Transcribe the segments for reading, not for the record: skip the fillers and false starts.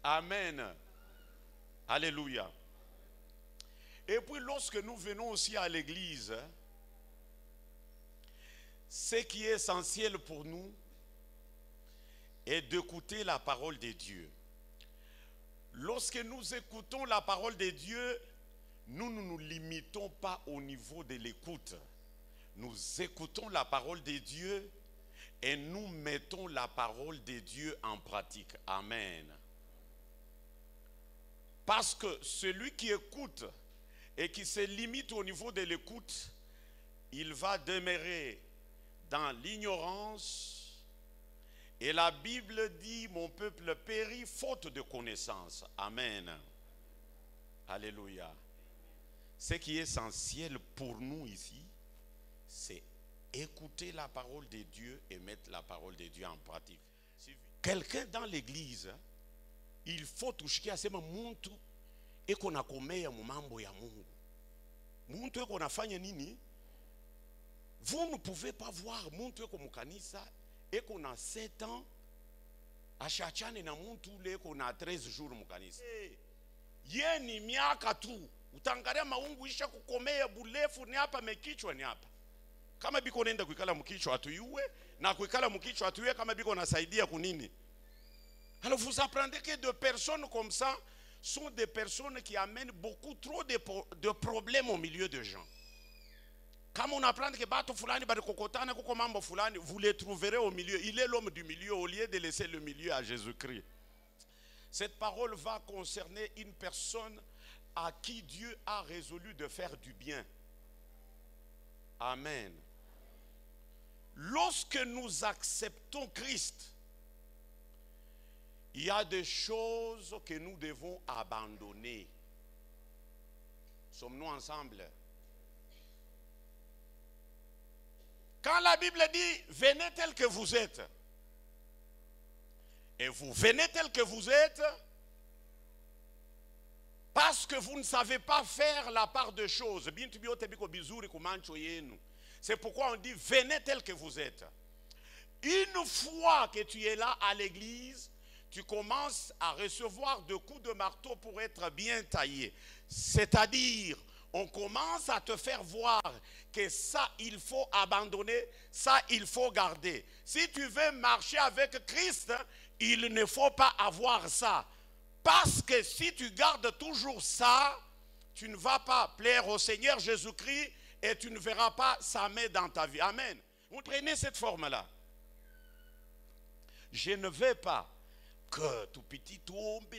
Amen. Alléluia. Et puis lorsque nous venons aussi à l'église, ce qui est essentiel pour nous est d'écouter la parole de Dieu. Lorsque nous écoutons la parole de Dieu, nous ne nous limitons pas au niveau de l'écoute. Nous écoutons la parole de Dieu et nous mettons la parole de Dieu en pratique. Amen. Parce que celui qui écoute et qui se limite au niveau de l'écoute, il va demeurer dans l'ignorance. Et la Bible dit, mon peuple périt faute de connaissance. Amen. Alléluia. Ce qui est essentiel pour nous ici, c'est écouter la parole de Dieu et mettre la parole de Dieu en pratique. Quelqu'un dans l'église, il faut toucher à ce muntu eko na komea mambo ya Mungu. Muntu eko nafanya nini? Vous ne pouvez pas voir muntu eko mukanisa eko na 7 ans ashachane na muntu ule eko na 13 jours mukanisa. Ye ni miaka tu. Utangalia maungu isha kukomea bulefu ni hapa mekichwa ni hapa. Kama biko nenda kuikala mkichwa atuyue na kuikala mkichwa atuyue kama biko nasaidia kunini. Alors vous apprendrez que des personnes comme ça sont des personnes qui amènent beaucoup trop de problèmes au milieu de gens. Comme on apprend que bato fulani bari kokotana kuko mambo fulani, vous les trouverez au milieu. Il est l'homme du milieu au lieu de laisser le milieu à Jésus-Christ. Cette parole va concerner une personne à qui Dieu a résolu de faire du bien. Amen. Lorsque nous acceptons Christ, il y a des choses que nous devons abandonner. Sommes-nous ensemble? Quand la Bible dit venez tel que vous êtes, et vous venez tel que vous êtes, parce que vous ne savez pas faire la part de choses. C'est pourquoi on dit venez tel que vous êtes. Une fois que tu es là à l'église, tu commences à recevoir de coups de marteau pour être bien taillé. C'est-à-dire, on commence à te faire voir que ça, il faut abandonner, ça, il faut garder. Si tu veux marcher avec Christ, il ne faut pas avoir ça. Parce que si tu gardes toujours ça, tu ne vas pas plaire au Seigneur Jésus-Christ et tu ne verras pas sa main dans ta vie. Amen. Vous prenez cette forme-là. Je ne veux pas que tout petit tombe.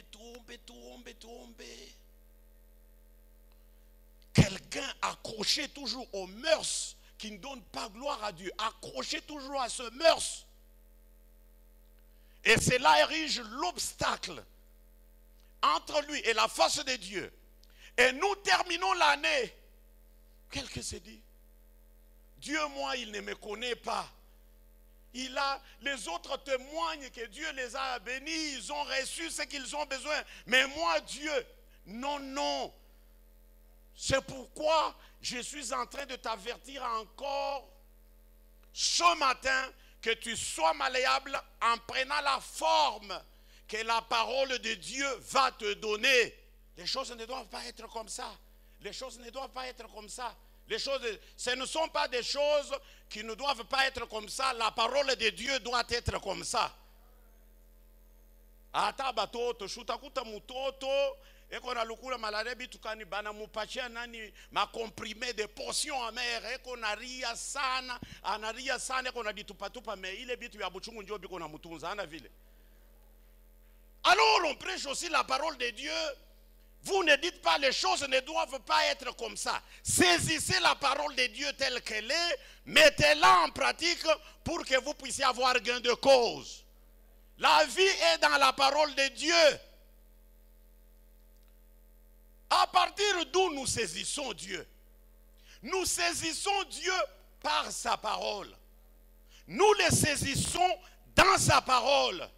Quelqu'un accroché toujours aux mœurs qui ne donnent pas gloire à Dieu, accroché toujours à ce mœurs. Et cela érige l'obstacle entre lui et la face de Dieu. Et nous terminons l'année. Quelqu'un s'est dit, Dieu, moi, il ne me connaît pas. Les autres témoignent que Dieu les a bénis, ils ont reçu ce qu'ils ont besoin. Mais moi, Dieu, non. C'est pourquoi je suis en train de t'avertir encore ce matin que tu sois malléable en prenant la forme que la parole de Dieu va te donner. Les choses ne doivent pas être comme ça. Les choses ne doivent pas être comme ça. Les choses, ce ne sont pas des choses qui ne doivent pas être comme ça. La parole de Dieu doit être comme ça. Ata batoto shutakuta mutoto eko na lukula malarebi tukani bana mupachia nani makomprime de potions amères eko na ria sana anaria sana eko na ditupatupa me ile bitu ya buchungu ndio biko na mutunza ana vile. Alors on prêche aussi la parole de Dieu. Vous ne dites pas les choses ne doivent pas être comme ça. Saisissez la parole de Dieu telle qu'elle est, mettez-la en pratique pour que vous puissiez avoir gain de cause. La vie est dans la parole de Dieu. À partir d'où nous saisissons Dieu? Nous saisissons Dieu par sa parole. Nous le saisissons dans sa parole.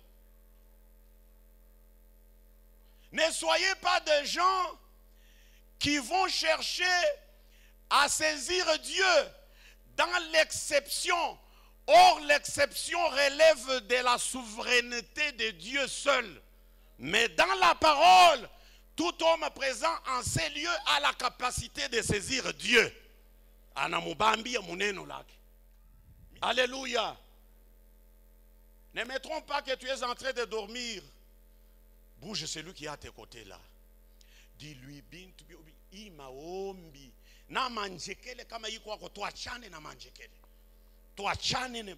Ne soyez pas des gens qui vont chercher à saisir Dieu dans l'exception. Or, l'exception relève de la souveraineté de Dieu seul. Mais dans la parole, tout homme présent en ces lieux a la capacité de saisir Dieu. Alléluia. Ne me trompe pas que tu es en train de dormir. Bouge celui qui est à tes côtés là. Dis-lui, imaombi. Na manjekele kama yiko wako tuachane na manjekele. Tuachane.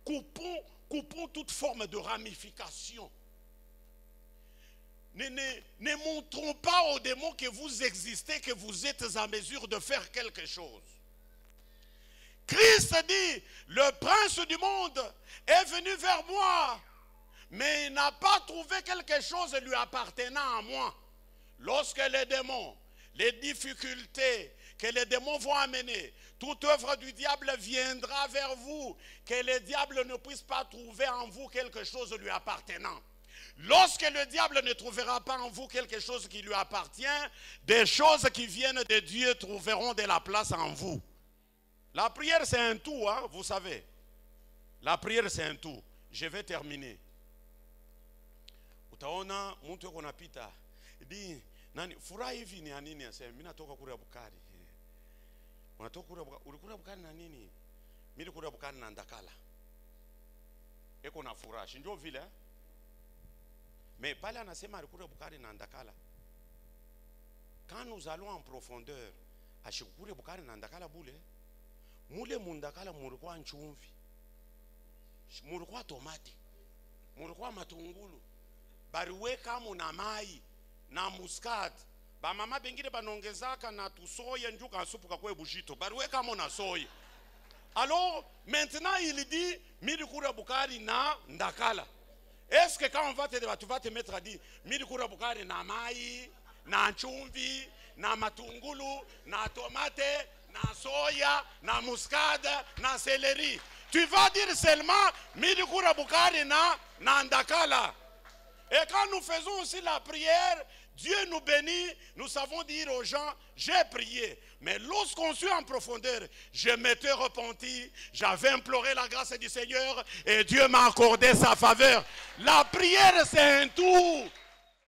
Coupons toute forme de ramification. Ne montrons pas aux démons que vous existez, que vous êtes en mesure de faire quelque chose. Christ dit, le prince du monde est venu vers moi, mais il n'a pas trouvé quelque chose lui appartenant à moi. Lorsque les démons, les difficultés que les démons vont amener, toute œuvre du diable viendra vers vous, que le diable ne puisse pas trouver en vous quelque chose lui appartenant. Lorsque le diable ne trouvera pas en vous quelque chose qui lui appartient, des choses qui viennent de Dieu trouveront de la place en vous. La prière c'est un tout, hein, vous savez. La prière c'est un tout. Je vais terminer. Utaona mtu yuko napita. Di nani furaha hivi ni nini asema mimi natoka kule Bukari. Unatoka kule Bukari, ulikula Bukari na nini? Mimi kule Bukari na Ndakala. Eko na furaha, si ndio vile? Mais pale anasema alikula Bukari na Ndakala. Quand nous allons en profondeur, ashikule Bukari na Ndakala bule. Mule mundakala mulikuwa nchumvi, mulikuwa tomati, mulikuwa matungulu, bariweka na mai na muscat. Ba mama bengine banongezaka na tusoye njuka supu kakwe bushito, bariweka na soye. Alors maintenant il dit milikura Bukari na Ndakala. Est-ce que quand on va tu vas te mettre à dire milikura Bukari na mai, na nchumvi, na matungulu, na tomate, na soya, na muscade, na céleri. Tu vas dire seulement milikura Bukari na Ndakala. Et quand nous faisons aussi la prière, Dieu nous bénit, nous savons dire aux gens, j'ai prié. Mais lorsqu'on suit en profondeur, je m'étais repenti, j'avais imploré la grâce du Seigneur et Dieu m'a accordé sa faveur. La prière c'est un tout.